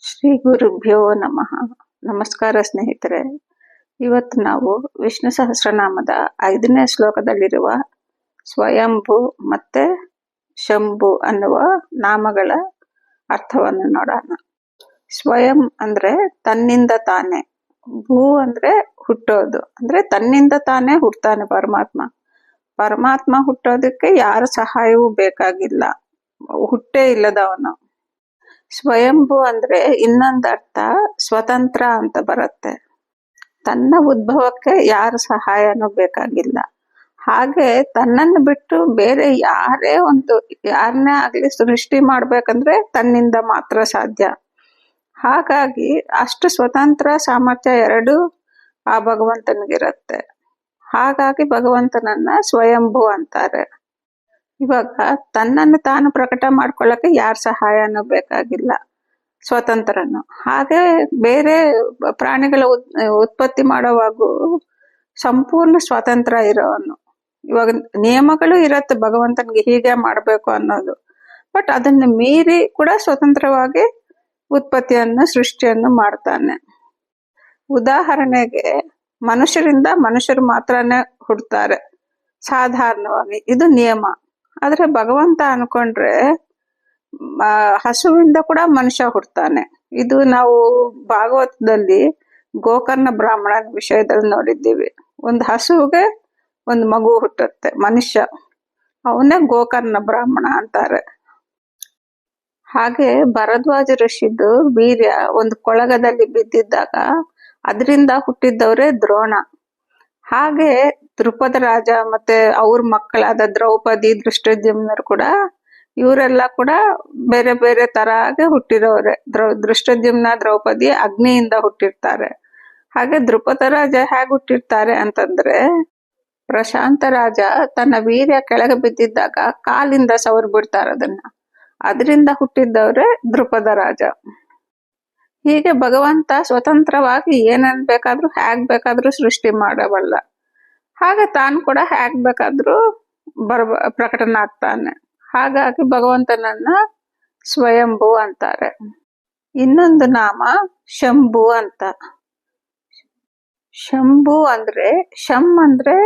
ಶ್ರೀ ಗುರುಭ್ಯೋ ನಮಃ. ನಮಸ್ಕಾರ ಸ್ನೇಹಿತರೆ. ಇವತ್ತು ನಾವು ವಿಷ್ಣು ಸಹಸ್ರನಾಮದ 5ನೇ ಶ್ಲೋಕದಲ್ಲಿರುವ ಸ್ವಯಂಭೂ ಮತ್ತೆ ಶಂಭು ಅನ್ನುವ ನಾಮಗಳ ಅರ್ಥವನ್ನು ನೋಡೋಣ. ಸ್ವಯಂ ಅಂದ್ರೆ ತನ್ನಿಂದ ತಾನೇ, ಭೂ ಅಂದ್ರೆ ಹುಟ್ಟೋದು, ಅಂದ್ರೆ ತನ್ನಿಂದ ತಾನೇ ಹುಟ್ಟತಾನೆ ಪರಮಾತ್ಮ. ಪರಮಾತ್ಮ ಹುಟ್ಟೋದಕ್ಕೆ ಯಾರ ಸಹಾಯವೂ ಬೇಕಾಗಿಲ್ಲ, ಹುಟ್ಟೇ ಇಲ್ಲದವನು. ಸ್ವಯಂಭೂ ಅಂದ್ರೆ ಇನ್ನೊಂದು ಅರ್ಥ ಸ್ವತಂತ್ರ ಅಂತ ಬರುತ್ತೆ. ತನ್ನ ಉದ್ಭವಕ್ಕೆ ಯಾರ ಸಹಾಯನೂ ಬೇಕಾಗಿಲ್ಲ. ಹಾಗೆ ತನ್ನನ್ನು ಬಿಟ್ಟು ಬೇರೆ ಯಾರನ್ನೇ ಆಗ್ಲಿ ಸೃಷ್ಟಿ ಮಾಡ್ಬೇಕಂದ್ರೆ ತನ್ನಿಂದ ಮಾತ್ರ ಸಾಧ್ಯ. ಹಾಗಾಗಿ ಅಷ್ಟು ಸ್ವತಂತ್ರ ಸಾಮರ್ಥ್ಯ ಎರಡೂ ಆ ಭಗವಂತನಿಗಿರುತ್ತೆ. ಹಾಗಾಗಿ ಭಗವಂತನನ್ನ ಸ್ವಯಂಭೂ ಅಂತಾರೆ. ಇವಾಗ ತನ್ನನ್ನು ತಾನು ಪ್ರಕಟ ಮಾಡ್ಕೊಳ್ಳಕ್ಕೆ ಯಾರ ಸಹಾಯನೂ ಬೇಕಾಗಿಲ್ಲ, ಸ್ವತಂತ್ರನು. ಹಾಗೆ ಬೇರೆ ಪ್ರಾಣಿಗಳ ಉತ್ಪತ್ತಿ ಮಾಡೋವಾಗೂ ಸಂಪೂರ್ಣ ಸ್ವತಂತ್ರ ಇರೋನು. ಇವಾಗ ನಿಯಮಗಳು ಇರತ್ತೆ ಭಗವಂತನಿಗೆ ಹೀಗೆ ಮಾಡಬೇಕು ಅನ್ನೋದು, ಬಟ್ ಅದನ್ನು ಮೀರಿ ಕೂಡ ಸ್ವತಂತ್ರವಾಗಿ ಉತ್ಪತ್ತಿಯನ್ನು ಸೃಷ್ಟಿಯನ್ನು ಮಾಡ್ತಾನೆ. ಉದಾಹರಣೆಗೆ ಮನುಷ್ಯರು ಮಾತ್ರನೇ ಹುಡ್ತಾರೆ ಸಾಧಾರಣವಾಗಿ, ಇದು ನಿಯಮ. ಆದ್ರೆ ಭಗವಂತ ಅನ್ಕೊಂಡ್ರೆ ಹಸುವಿಂದ ಕೂಡ ಮನುಷ್ಯ ಹುಡ್ತಾನೆ. ಇದು ನಾವು ಭಾಗವತದಲ್ಲಿ ಗೋಕರ್ಣ ಬ್ರಾಹ್ಮಣನ ವಿಷಯದಲ್ಲಿ ನೋಡಿದ್ದೀವಿ. ಒಂದು ಹಸುವಿಗೆ ಒಂದು ಮಗು ಹುಟ್ಟುತ್ತೆ, ಮನುಷ್ಯ, ಅವನೇ ಗೋಕರ್ಣ ಬ್ರಾಹ್ಮಣ ಅಂತಾರೆ. ಹಾಗೆ ಭರದ್ವಾಜ ಋಷಿದು ವೀರ್ಯ ಒಂದು ಕೊಳಗದಲ್ಲಿ ಬಿದ್ದಿದ್ದಾಗ ಅದರಿಂದ ಹುಟ್ಟಿದ್ದವರೇ ದ್ರೋಣ. ಹಾಗೆ ದ್ರುಪದ ರಾಜ ಮತ್ತೆ ಅವ್ರ ಮಕ್ಕಳಾದ ದ್ರೌಪದಿ, ದೃಷ್ಟದ್ಯುಮ್ನರು ಕೂಡ, ಇವರೆಲ್ಲ ಕೂಡ ಬೇರೆ ಬೇರೆ ತರಗೆ ಹುಟ್ಟಿರೋರೆ. ದೃಷ್ಟದ್ಯುಮ್ನ, ದ್ರೌಪದಿ ಅಗ್ನಿಯಿಂದ ಹುಟ್ಟಿರ್ತಾರೆ. ಹಾಗೆ ದ್ರುಪದ ರಾಜ ಹೇಗೆ ಹುಟ್ಟಿರ್ತಾರೆ ಅಂತಂದ್ರೆ, ಪ್ರಶಾಂತ ರಾಜ ತನ್ನ ವೀರ್ಯ ಕೆಳಗೆ ಬಿದ್ದಿದ್ದಾಗ ಕಾಲಿಂದ ಸವರ್ ಬಿಡ್ತಾರೆ ಅದರಿಂದ ಹುಟ್ಟಿದ್ದವ್ರೆ ದ್ರುಪದ ರಾಜ. ಹೀಗೆ ಭಗವಂತ ಸ್ವತಂತ್ರವಾಗಿ ಏನನ್ ಬೇಕಾದ್ರೂ ಹೇಗ್ ಬೇಕಾದ್ರೂ ಸೃಷ್ಟಿ ಮಾಡಬಲ್ಲ. ಹಾಗೆ ತಾನು ಕೂಡ ಹೇಗ್ ಬೇಕಾದ್ರೂ ಪ್ರಕಟನ ಆಗ್ತಾನೆ. ಹಾಗಾಗಿ ಭಗವಂತನನ್ನ ಸ್ವಯಂಭೂ ಅಂತಾರೆ. ಇನ್ನೊಂದು ನಾಮ ಶಂಭು ಅಂತ. ಶಂಭು ಅಂದ್ರೆ ಅಂದ್ರೆ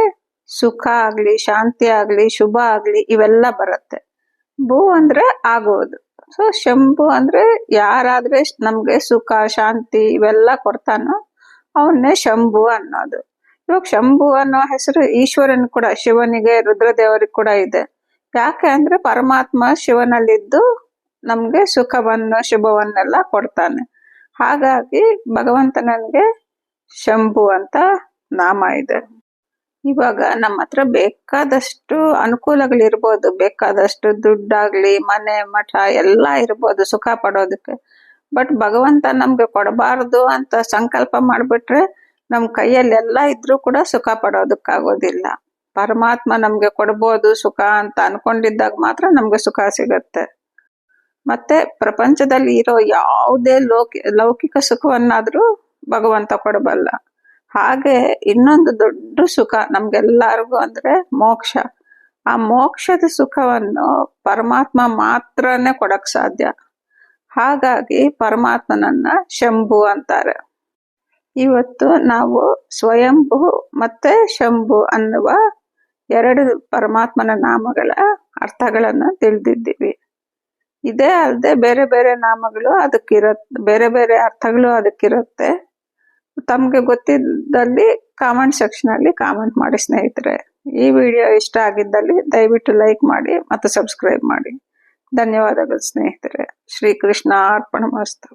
ಸುಖ ಆಗ್ಲಿ, ಶಾಂತಿ ಆಗ್ಲಿ, ಶುಭ ಆಗ್ಲಿ ಇವೆಲ್ಲ ಬರುತ್ತೆ. ಭೂ ಅಂದ್ರೆ ಆಗೋದು. ಸೊ ಶಂಭು ಅಂದ್ರೆ ಯಾರಾದ್ರೆ ನಮ್ಗೆ ಸುಖ, ಶಾಂತಿ ಇವೆಲ್ಲ ಕೊಡ್ತಾನೋ ಅವನ್ನೇ ಶಂಭು ಅನ್ನೋದು. ಇವಾಗ ಶಂಭು ಅನ್ನೋ ಹೆಸರು ಈಶ್ವರನ್ ಕೂಡ, ಶಿವನಿಗೆ, ರುದ್ರದೇವರಿಗೆ ಕೂಡ ಇದೆ. ಯಾಕೆ ಅಂದ್ರೆ ಪರಮಾತ್ಮ ಶಿವನಲ್ಲಿದ್ದು ನಮ್ಗೆ ಸುಖವನ್ನು, ಶುಭವನ್ನೆಲ್ಲ ಕೊಡ್ತಾನೆ. ಹಾಗಾಗಿ ಭಗವಂತನಿಗೆ ಶಂಭು ಅಂತ ನಾಮ ಇದೆ. ಇವಾಗ ನಮ್ಮ ಹತ್ರ ಬೇಕಾದಷ್ಟು ಅನುಕೂಲಗಳಿರ್ಬೋದು, ಬೇಕಾದಷ್ಟು ದುಡ್ಡಾಗ್ಲಿ, ಮನೆ, ಮಠ ಎಲ್ಲ ಇರ್ಬೋದು ಸುಖ ಪಡೋದಕ್ಕೆ. ಬಟ್ ಭಗವಂತ ನಮ್ಗೆ ಕೊಡಬಾರ್ದು ಅಂತ ಸಂಕಲ್ಪ ಮಾಡ್ಬಿಟ್ರೆ ನಮ್ ಕೈಯಲ್ಲಿ ಎಲ್ಲ ಇದ್ರೂ ಕೂಡ ಸುಖ ಪಡೋದಕ್ಕಾಗೋದಿಲ್ಲ. ಪರಮಾತ್ಮ ನಮ್ಗೆ ಕೊಡ್ಬೋದು ಸುಖ ಅಂತ ಅನ್ಕೊಂಡಿದ್ದಾಗ ಮಾತ್ರ ನಮ್ಗೆ ಸುಖ ಸಿಗತ್ತೆ. ಮತ್ತೆ ಪ್ರಪಂಚದಲ್ಲಿ ಇರೋ ಯಾವುದೇ ಲೌಕಿಕ ಸುಖವನ್ನಾದ್ರೂ ಭಗವಂತ ಕೊಡಬಲ್ಲ. ಹಾಗೆ ಇನ್ನೊಂದು ದೊಡ್ಡ ಸುಖ ನಮ್ಗೆಲ್ಲರಿಗೂ ಅಂದ್ರೆ ಮೋಕ್ಷ. ಆ ಮೋಕ್ಷದ ಸುಖವನ್ನು ಪರಮಾತ್ಮ ಮಾತ್ರನೇ ಕೊಡಕ್ ಸಾಧ್ಯ. ಹಾಗಾಗಿ ಪರಮಾತ್ಮನನ್ನ ಶಂಭು ಅಂತಾರೆ. ಇವತ್ತು ನಾವು ಸ್ವಯಂಭೂ ಮತ್ತೆ ಶಂಭು ಅನ್ನುವ ಎರಡು ಪರಮಾತ್ಮನ ನಾಮಗಳ ಅರ್ಥಗಳನ್ನ ತಿಳಿದಿದ್ದೀವಿ. ಇದೇ ಅಲ್ಲದೆ ಬೇರೆ ಬೇರೆ ನಾಮಗಳು ಬೇರೆ ಬೇರೆ ಅರ್ಥಗಳು ಅದಕ್ಕಿರುತ್ತೆ. ತಮ್ಗೆ ಗೊತ್ತಿದ್ದಲ್ಲಿ ಕಾಮೆಂಟ್ ಸೆಕ್ಷನ್ ಅಲ್ಲಿ ಕಾಮೆಂಟ್ ಮಾಡಿ ಸ್ನೇಹಿತರೆ. ಈ ವಿಡಿಯೋ ಇಷ್ಟ ಆಗಿದ್ದಲ್ಲಿ ದಯವಿಟ್ಟು ಲೈಕ್ ಮಾಡಿ ಮತ್ತು ಸಬ್ಸ್ಕ್ರೈಬ್ ಮಾಡಿ. ಧನ್ಯವಾದಗಳು ಸ್ನೇಹಿತರೆ. ಶ್ರೀಕೃಷ್ಣ ಅರ್ಪಣಮಸ್ತು.